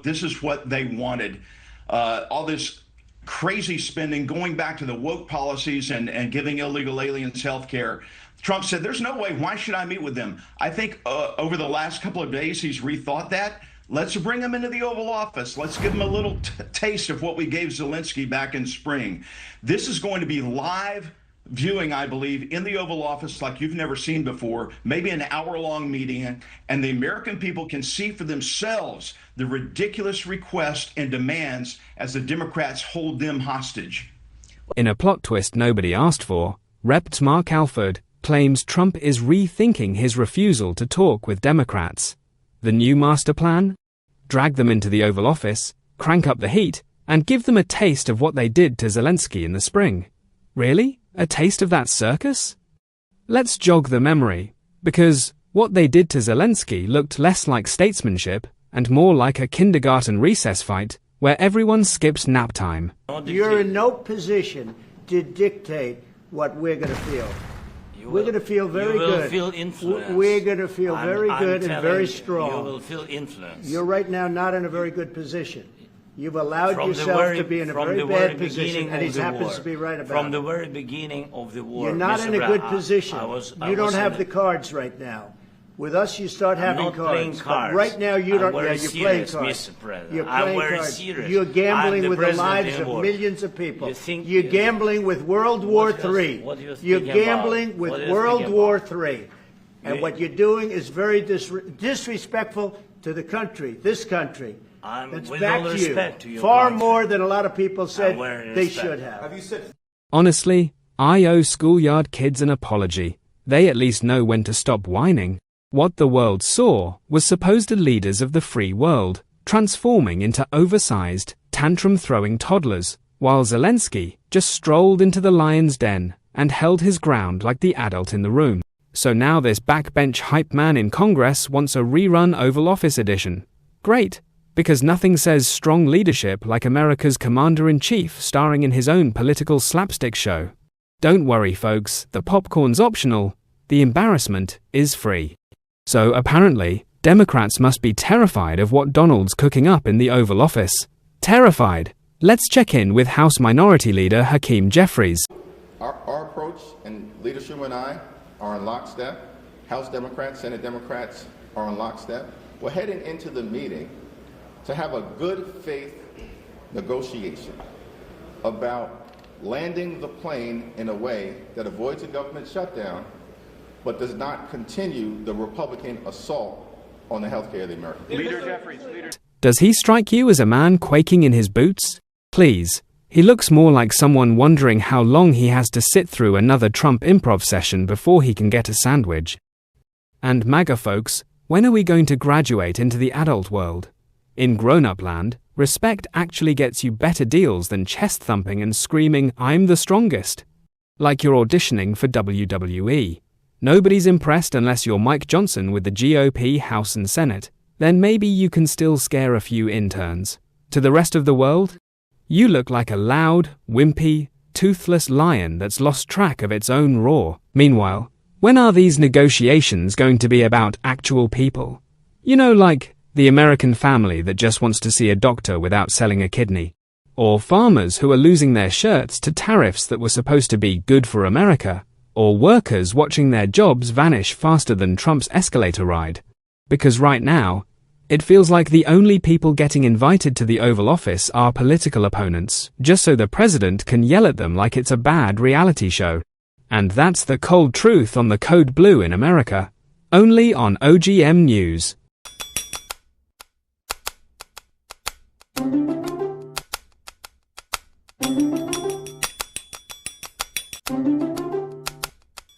look, this is what they wanted. All this crazy spending, going back to the woke policies and giving illegal aliens health care. Trump said, there's no way. Why should I meet with them? I think over the last couple of days, he's rethought that. Let's bring him into the Oval Office. Let's give him a little taste of what we gave Zelensky back in spring. This is going to be live viewing, I believe, in the Oval Office like you've never seen before, maybe an hour-long meeting, and the American people can see for themselves the ridiculous requests and demands as the Democrats hold them hostage. In a plot twist nobody asked for, Rep. Mark Alford claims Trump is rethinking his refusal to talk with Democrats. The new master plan? Drag them into the Oval Office, crank up the heat, and give them a taste of what they did to Zelensky in the spring. Really? A taste of that circus? Let's jog the memory, because what they did to Zelensky looked less like statesmanship and more like a kindergarten recess fight where everyone skips nap time. You're in no position to dictate what we're going to feel. We're going to feel very good. You will feel influence. We're going to feel very good and very strong. You will feel influence. You're right now not in a very good position. You've allowed yourself to be in a very bad position, and he happens to be right about it. From the very beginning of the war, you're not in a good position. You don't have the cards right now. With us, you start having cards. Playing cards. Right now, you don't. Yeah, you're playing cards. You're playing cards. You're gambling with the lives of millions of people. You're gambling with World War III. You're gambling with World War III. And what you're doing is very disrespectful to the country, this country. That's back to you. Far more than a lot of people said they should have. Honestly, I owe schoolyard kids an apology. They at least know when to stop whining. What the world saw was supposed leaders of the free world transforming into oversized, tantrum-throwing toddlers, while Zelensky just strolled into the lion's den and held his ground like the adult in the room. So now this backbench hype man in Congress wants a rerun Oval Office edition. Great, because nothing says strong leadership like America's commander-in-chief starring in his own political slapstick show. Don't worry, folks, the popcorn's optional, the embarrassment is free. So apparently, Democrats must be terrified of what Donald's cooking up in the Oval Office. Terrified. Let's check in with House Minority Leader Hakeem Jeffries. Our approach, and Leader Schumer and I are in lockstep. House Democrats, Senate Democrats are in lockstep. We're heading into the meeting to have a good faith negotiation about landing the plane in a way that avoids a government shutdown but does not continue the Republican assault on the health care of the Americans. Leader Jeffries. Does he strike you as a man quaking in his boots? Please. He looks more like someone wondering how long he has to sit through another Trump improv session before he can get a sandwich. And MAGA folks, when are we going to graduate into the adult world? In grown-up land, respect actually gets you better deals than chest-thumping and screaming, "I'm the strongest." Like you're auditioning for WWE. Nobody's impressed unless you're Mike Johnson with the GOP House and Senate. Then maybe you can still scare a few interns. To the rest of the world, you look like a loud, wimpy, toothless lion that's lost track of its own roar. Meanwhile, when are these negotiations going to be about actual people? You know, like the American family that just wants to see a doctor without selling a kidney. Or farmers who are losing their shirts to tariffs that were supposed to be good for America. Or workers watching their jobs vanish faster than Trump's escalator ride. Because right now, it feels like the only people getting invited to the Oval Office are political opponents, just so the president can yell at them like it's a bad reality show. And that's the cold truth on the Code Blue in America. Only on OGM News.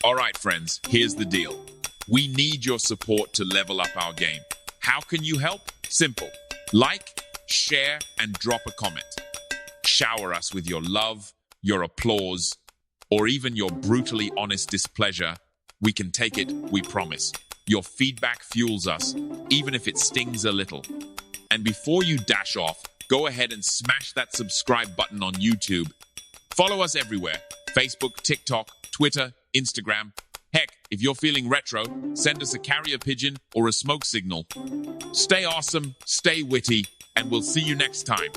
Alright friends, here's the deal. We need your support to level up our game. How can you help? Simple. Like, share, and drop a comment. Shower us with your love, your applause, or even your brutally honest displeasure. We can take it, we promise. Your feedback fuels us, even if it stings a little. And before you dash off, go ahead and smash that subscribe button on YouTube. Follow us everywhere. Facebook, TikTok, Twitter, Instagram. Heck, if you're feeling retro, send us a carrier pigeon or a smoke signal. Stay awesome, stay witty, and we'll see you next time.